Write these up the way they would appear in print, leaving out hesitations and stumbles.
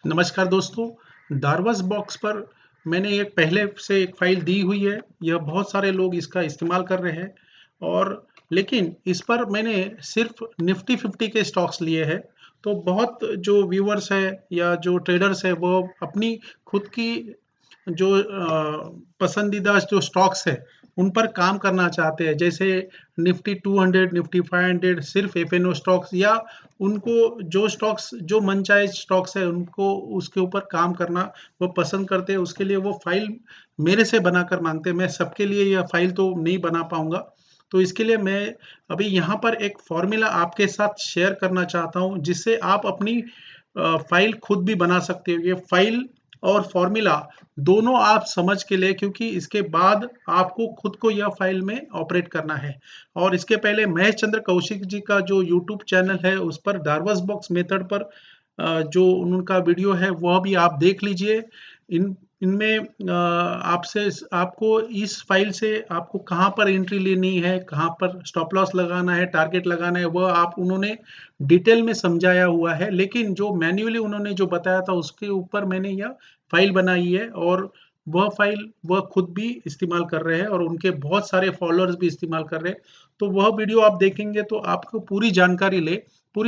नमस्कार दोस्तों, Darvas box पर मैंने एक पहले से एक फ़ाइल दी हुई है। यह बहुत सारे लोग इसका इस्तेमाल कर रहे हैं और लेकिन इस पर मैंने सिर्फ़ निफ़्टी 50 के स्टॉक्स लिए हैं। तो बहुत जो व्यूअर्स हैं या जो ट्रेडर्स हैं वो अपनी खुद की जो पसंदीदा जो स्टॉक्स है उन पर काम करना चाहते हैं, जैसे निफ्टी 200, निफ्टी 500, सिर्फ एफएनओ स्टॉक्स या उनको जो स्टॉक्स जो मनचाहे स्टॉक्स है उनको उसके ऊपर काम करना वो पसंद करते हैं। उसके लिए वो फाइल मेरे से बनाकर मांगते हैं। मैं सबके लिए यह फाइल तो नहीं बना पाऊंगा, तो इसके लिए मैं अभी यहाँ पर एक फॉर्मूला आपके साथ शेयर करना चाहता हूँ, जिससे आप अपनी फाइल खुद भी बना सकते हो। ये फाइल और फॉर्मूला दोनों आप समझ के लिए, क्योंकि इसके बाद आपको खुद को यह फाइल में ऑपरेट करना है। और इसके पहले महेश चंद्र कौशिक जी का जो यूट्यूब चैनल है उस पर डार्वस बॉक्स मेथड पर जो उनका वीडियो है वह भी आप देख लीजिए। इन इनमें आपसे आपको इस फाइल से आपको कहाँ पर एंट्री लेनी है, कहाँ पर स्टॉप लॉस लगाना है, टारगेट लगाना है, वह आप उन्होंने डिटेल में समझाया हुआ है। लेकिन जो मैन्युअली उन्होंने जो बताया था उसके ऊपर मैंने यह फाइल बनाई है और वह फाइल वह खुद भी इस्तेमाल कर रहे हैं और उनके बहुत सारे फॉलोअर्स भी इस्तेमाल कर रहे हैं। तो वह वीडियो आप देखेंगे तो आपको पूरी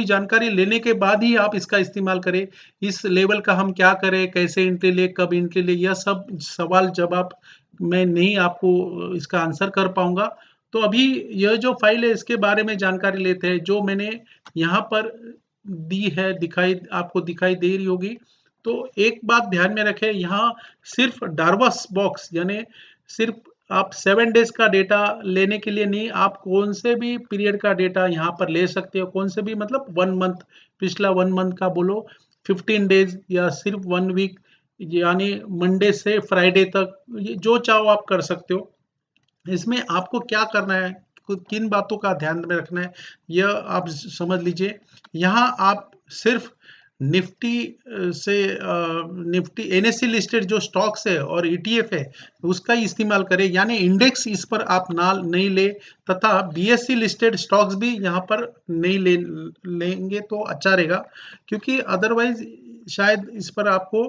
जानकारी लेने के बाद ही आप इसका इस्तेमाल करें। इस लेवल का हम क्या करें, कैसे एंट्री ले, कब एंट्री ले, यह सब सवाल जवाब मैं नहीं आपको इसका आंसर कर पाऊंगा। तो अभी यह जो फाइल है इसके बारे में जानकारी लेते हैं, जो मैंने यहाँ पर दी है, दिखाई आपको दिखाई दे रही होगी। तो एक बात ध्यान में रखें, यहाँ सिर्फ डार्वस बॉक्स यानी सिर्फ आप 7 डेज का डेटा लेने के लिए नहीं, आप कौन से भी पीरियड का डेटा यहाँ पर ले सकते हो। कौन से भी मतलब 1 मंथ, पिछला 1 मंथ का बोलो, 15 डेज या सिर्फ 1 वीक, यानी मंडे से फ्राइडे तक, ये जो चाहो आप कर सकते हो। इसमें आपको क्या करना है, किन बातों का ध्यान में रखना है, यह आप समझ लीजिए। यहाँ आप सिर्फ निफ्टी से निफ्टी एनएससी लिस्टेड जो स्टॉक्स है और ईटीएफ है उसका ही इस्तेमाल करें, यानी इंडेक्स इस पर आप ना नहीं ले, तथा बीएससी लिस्टेड स्टॉक्स भी यहाँ पर नहीं लेंगे तो अच्छा रहेगा, क्योंकि अदरवाइज शायद इस पर आपको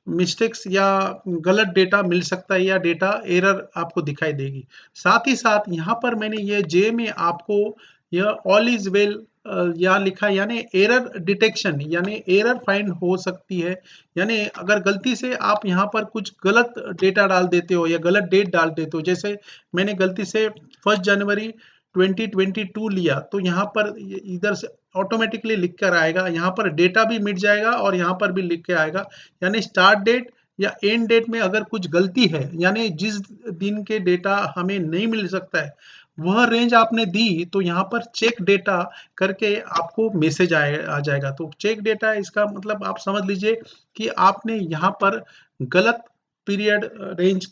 मिस्टेक्स या गलत डेटा मिल सकता है या डेटा एरर आपको दिखाई देगी। साथ ही साथ यहाँ पर मैंने ये जे में आपको यह ऑल इज वेल यहाँ लिखा है, यानी एरर डिटेक्शन, यानी एरर फाइंड हो सकती है। यानी अगर गलती से आप यहाँ पर कुछ गलत डेटा डाल देते हो या गलत डेट डाल देते हो, जैसे मैंने गलती से 1 जनवरी 2022 लिया, तो यहाँ पर इधर से ऑटोमेटिकली लिख कर आएगा, यहाँ पर डेटा भी मिट जाएगा और यहाँ पर भी लिख के आएगा। यानी स्टार्ट डेट या एंड डेट में अगर कुछ गलती है, यानी जिस दिन के डेटा हमें नहीं मिल सकता है वह रेंज आपने दी, तो यहाँ पर चेक डेटा करके आपको मैसेज आ जाएगा। तो चेक डेटा इसका मतलब आप समझ लीजिए कि आपने यहाँ पर गलत पीरियड रेंज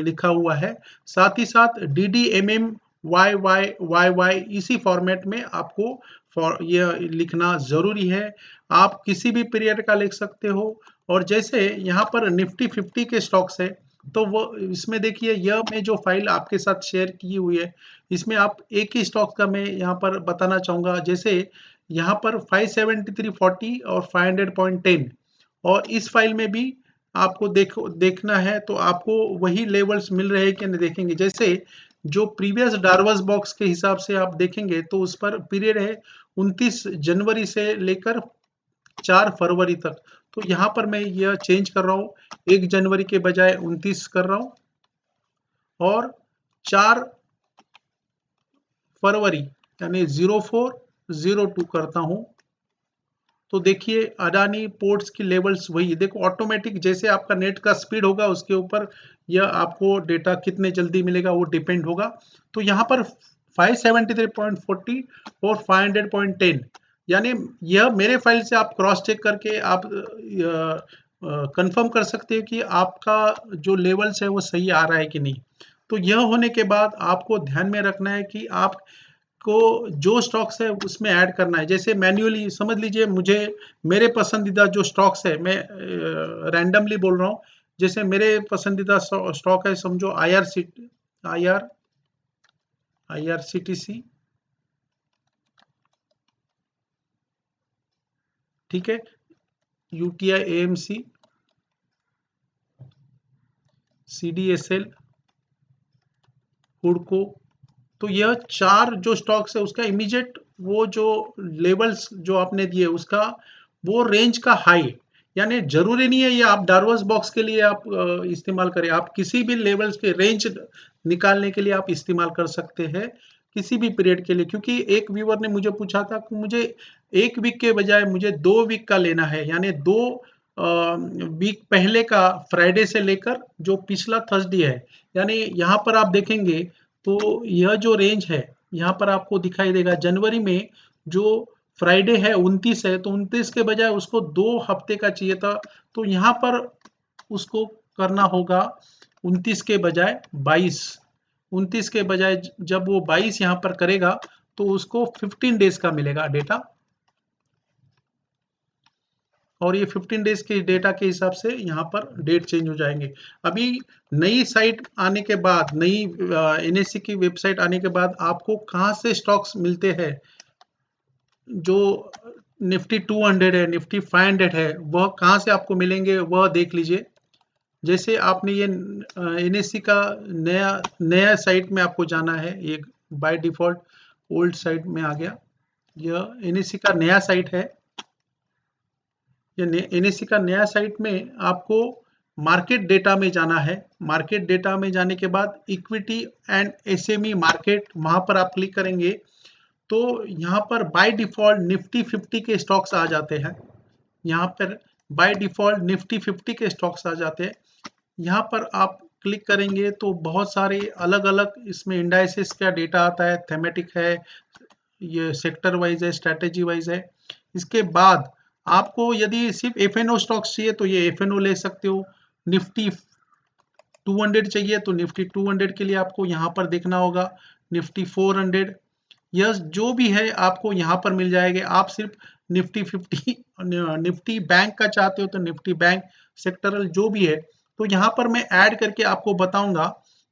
लिखा हुआ है। साथ ही साथ D D M M Y Y Y Y इसी फॉर्मेट में आपको यह लिखना जरूरी है। आप किसी भी पीरियड का लिख सकते हो। और जैसे यहाँ पर निफ्टी 50 के स्टॉक्स है, तो वो इसमें देखिए, यह मैं जो फाइल आपके साथ शेयर की हुई है इसमें आप एक ही स्टॉक का मैं यहाँ पर बताना चाहूंगा। जैसे यहाँ पर 573.40 और 500.10, और इस फाइल में भी आपको देखना है तो आपको वही लेवल्स मिल रहे हैं कि नहीं, देखेंगे। जैसे जो प्रीवियस डार्वस बॉक्स के हिसाब से आप देखेंगे तो उस पर पीरियड है 29 जनवरी से लेकर 4 फरवरी तक। तो यहाँ पर मैं यह चेंज कर रहा हूँ, 1 जनवरी के बजाय 29 कर रहा हूँ और 4 फरवरी यानी 0402 करता हूँ। तो देखिए अडानी पोर्ट्स की लेवल्स वही देखो, ऑटोमेटिक जैसे आपका नेट का स्पीड होगा उसके ऊपर यह आपको डेटा कितने जल्दी मिलेगा वो डिपेंड होगा। तो यहाँ पर 573.40 और 500.10, यानी यह मेरे फाइल से आप क्रॉस चेक करके आप कंफर्म कर सकते हैं कि आपका जो लेवल्स है वो सही आ रहा है कि नहीं। तो यह होने के बाद आपको ध्यान में रखना है कि आप को जो स्टॉक्स है उसमें ऐड करना है। जैसे मैन्युअली समझ लीजिए, मुझे मेरे पसंदीदा जो स्टॉक्स है, मैं रैंडमली बोल रहा हूँ, जैसे मेरे पसंदीदा स्टॉक है, समझो I R C T C, ठीक है। UTI AMC, CDSL, हुडको। तो यह 4 जो स्टॉक्स है उसका इमीडिएट वो जो लेवल्स जो आपने दिए उसका वो रेंज का हाई, यानी जरूरी नहीं है ये आप डार्वस बॉक्स के लिए आप इस्तेमाल करें, आप किसी भी लेवल्स के रेंज निकालने के लिए आप इस्तेमाल कर सकते हैं किसी भी पीरियड के लिए। क्योंकि एक व्यूअर ने मुझे पूछा था कि मुझे 1 वीक के बजाय मुझे 2 वीक का लेना है, यानी 2 वीक पहले का फ्राइडे से लेकर जो पिछला थर्सडे है, यानी यहाँ पर आप देखेंगे तो यह जो रेंज है यहाँ पर आपको दिखाई देगा। जनवरी में जो फ्राइडे है 29 है, तो 29 के बजाय उसको 2 हफ्ते का चाहिए था, तो यहाँ पर उसको करना होगा 29 के बजाय 22। 29 के बजाय जब वो 22 यहाँ पर करेगा तो उसको 15 डेज का मिलेगा डेटा, और ये 15 डेज के डेटा के हिसाब से यहाँ पर डेट चेंज हो जाएंगे। अभी नई साइट आने के बाद, नई NSE की वेबसाइट आने के बाद आपको कहाँ से स्टॉक्स मिलते हैं, जो निफ्टी 200 है, निफ्टी 500 है, वह कहाँ से आपको मिलेंगे वह देख लीजिए। जैसे आपने ये NSE का नया नया साइट में आपको जाना है, ये बाय डिफॉल्ट ओल्ड साइट में आ गया। यह NSE का नया साइट है। NSE का नया साइट में आपको मार्केट डेटा में जाना है। मार्केट डेटा में जाने के बाद इक्विटी एंड SME मार्केट, वहां पर आप क्लिक करेंगे तो यहाँ पर बाय डिफॉल्ट निफ्टी 50 के स्टॉक्स आ जाते हैं। यहाँ पर बाय डिफॉल्ट निफ्टी 50 के स्टॉक्स आ जाते हैं। यहाँ पर आप क्लिक करेंगे तो बहुत सारे अलग अलग इसमें इंडाइसेस का डेटा आता है, थेमेटिक है, ये सेक्टर वाइज है, स्ट्रेटेजी वाइज है। इसके बाद आपको यदि सिर्फ FNO स्टॉक्स चाहिए तो ये FNO ले सकते हो। निफ्टी 200 चाहिए तो निफ्टी 200 के लिए आपको यहाँ पर देखना होगा। निफ्टी 400, यह जो भी है आपको यहाँ पर मिल जाएगा। आप सिर्फ निफ्टी 50 निफ्टी बैंक का चाहते हो तो निफ्टी बैंक, सेक्टरल जो भी है, तो यहाँ पर मैं ऐड करके आपको बताऊंगा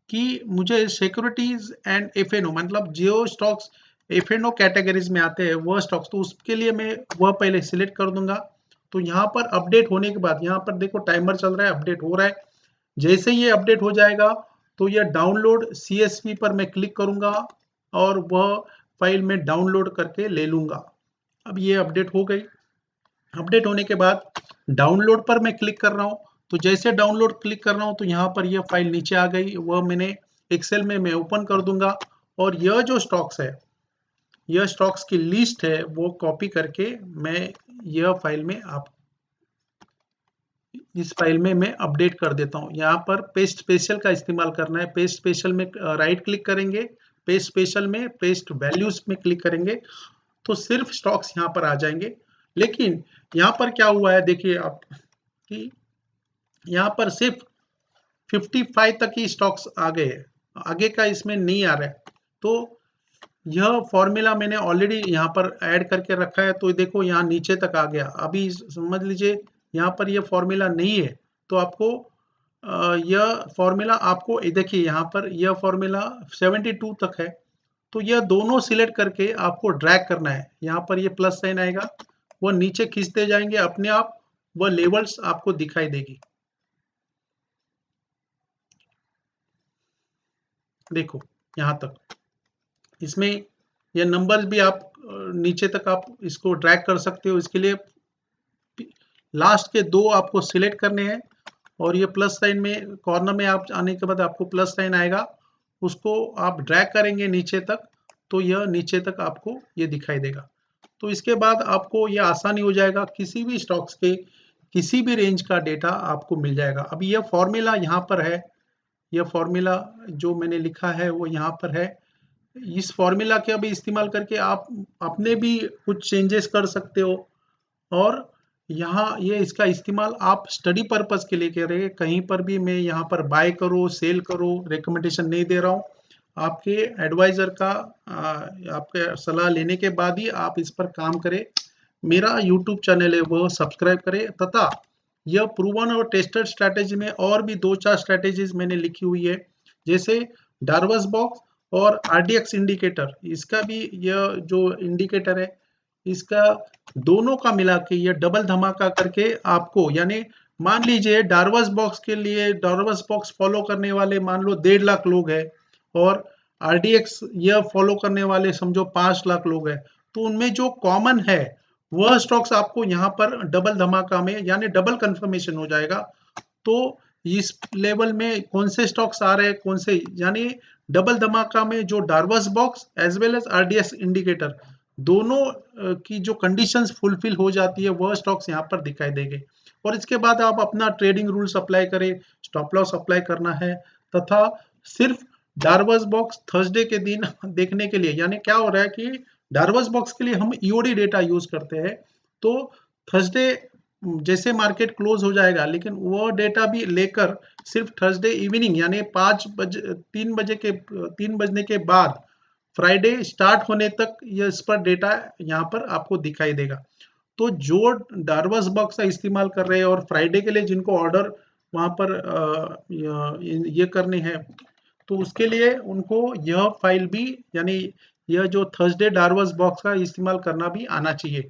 कि मुझे सिक्योरिटीज एंड FNO मतलब जो स्टॉक्स FNO कैटेगरीज में आते हैं वह स्टॉक्स, तो उसके लिए मैं वह पहले सिलेक्ट कर दूंगा। तो यहाँ पर अपडेट होने के बाद यहाँ पर देखो टाइमर चल रहा है, अपडेट हो रहा है। जैसे ये अपडेट हो जाएगा तो यह डाउनलोड CSV पर मैं क्लिक करूंगा और वह फाइल में डाउनलोड करके ले लूंगा। अब ये अपडेट हो गई। अपडेट होने के बाद डाउनलोड पर मैं क्लिक कर रहा हूं, तो जैसे डाउनलोड क्लिक कर रहा हूं तो यहाँ पर यह फाइल नीचे आ गई। वह मैंने एक्सेल में मैं ओपन कर दूंगा और यह जो स्टॉक्स है, यह स्टॉक्स की लिस्ट है, वो कॉपी करके मैं यह फाइल में आप इस फाइल में मैं अपडेट कर देता हूं। यहाँ पर पेस्ट स्पेशल का इस्तेमाल करना है। पेस्ट स्पेशल में राइट क्लिक करेंगे, पेस्ट स्पेशल में पेस्ट वैल्यूज में क्लिक करेंगे तो सिर्फ स्टॉक्स यहाँ पर आ जाएंगे। लेकिन यहाँ पर क्या हुआ है देखिए आप कि यहाँ पर सिर्फ 55 तक ही स्टॉक्स आ गए हैं, आगे का इसमें नहीं आ रहा है। तो यह फॉर्मूला मैंने ऑलरेडी यहाँ पर ऐड करके रखा है, तो देखो यहाँ नीचे तक आ गया। अभी समझ लीजिए यहाँ पर यह फॉर्मूला नहीं है तो आपको यह फॉर्मूला आपको देखिए यहाँ पर यह फॉर्मूला 72 तक है, तो यह दोनों सिलेक्ट करके आपको ड्रैग करना है। यहाँ पर ये प्लस साइन आएगा, वो नीचे खींचते जाएंगे, अपने आप वह लेवल्स आपको दिखाई देगी। देखो यहाँ तक इसमें ये नंबर्स भी आप नीचे तक आप इसको ड्रैग कर सकते हो। इसके लिए लास्ट के 2 आपको सिलेक्ट करने हैं और ये प्लस साइन में कॉर्नर में आप आने के बाद आपको प्लस साइन आएगा, उसको आप ड्रैग करेंगे नीचे तक तो यह नीचे तक आपको ये दिखाई देगा। तो इसके बाद आपको ये आसानी हो जाएगा, किसी भी स्टॉक्स के किसी भी रेंज का डेटा आपको मिल जाएगा। अभी यह फॉर्मूला यहाँ पर है, यह फॉर्मूला जो मैंने लिखा है वो यहाँ पर है। इस फॉर्मूला के अभी इस्तेमाल करके आप अपने भी कुछ चेंजेस कर सकते हो, और यहाँ ये इसका इस्तेमाल आप स्टडी पर्पस के लिए करेंगे। कहीं पर भी मैं यहाँ पर बाय करो सेल करो रिकमेंडेशन नहीं दे रहा हूँ, आपके एडवाइजर का आपके सलाह लेने के बाद ही आप इस पर काम करें। मेरा यूट्यूब चैनल है वो सब्सक्राइब करें, तथा यह प्रूवन और टेस्टेड स्ट्रैटेजी में और भी 2-4 स्ट्रैटेजीज मैंने लिखी हुई है, जैसे डार्वस बॉक्स और RDX इंडिकेटर। इसका भी यह जो इंडिकेटर है इसका दोनों का मिला के ये डबल धमाका करके आपको, यानी मान लीजिए डार्वस बॉक्स के लिए, डार्वस बॉक्स फॉलो करने वाले मान लो 1.5 लाख लोग हैं और आरडीएक्स ये फॉलो करने वाले समझो 5 लाख लोग हैं, तो उनमें जो कॉमन है वह स्टॉक्स आपको यहाँ पर डबल धमाका में यानी डबल कंफर्मेशन हो जाएगा। तो इस लेवल में कौन से स्टॉक्स आ रहे हैं, कौन से, यानी डबल धमाका में जो Darvas box as well as RDX indicator दोनों की जो कंडीशंस फुलफिल हो जाती है वह स्टॉक्स यहाँ पर दिखाई देंगे। और इसके बाद आप अपना ट्रेडिंग रूल्स अप्लाई करें, स्टॉप लॉस अप्लाई करना है तथा सिर्फ डार्वस बॉक्स थर्सडे के दिन देखने के लिए, यानी क्या हो रहा है कि डार्वस बॉक्स के लिए हम ईओडी डेटा यूज करते हैं, तो थर्सडे जैसे मार्केट क्लोज हो जाएगा, लेकिन वो डेटा भी लेकर सिर्फ थर्सडे इवनिंग यानी 3 बजने के बाद फ्राइडे स्टार्ट होने तक ये इस पर डेटा यहाँ पर आपको दिखाई देगा। तो जो डार्वस बॉक्स का इस्तेमाल कर रहे हैं और फ्राइडे के लिए जिनको ऑर्डर वहां पर ये करने हैं, तो उसके लिए उनको यह फाइल भी, यानी यह जो थर्सडे डार्वस बॉक्स का इस्तेमाल करना भी आना चाहिए।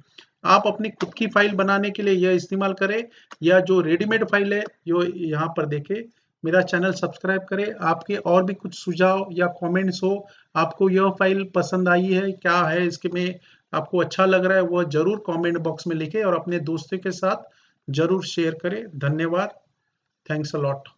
आप अपनी खुद की फाइल बनाने के लिए यह इस्तेमाल करें या जो रेडीमेड फाइल है जो यहाँ पर देखें। मेरा चैनल सब्सक्राइब करें। आपके और भी कुछ सुझाव या कमेंट्स हो, आपको यह फाइल पसंद आई है, क्या है इसके में आपको अच्छा लग रहा है, वो जरूर कमेंट बॉक्स में लिखें और अपने दोस्तों के साथ जरूर शेयर करें। धन्यवाद। Thanks a lot.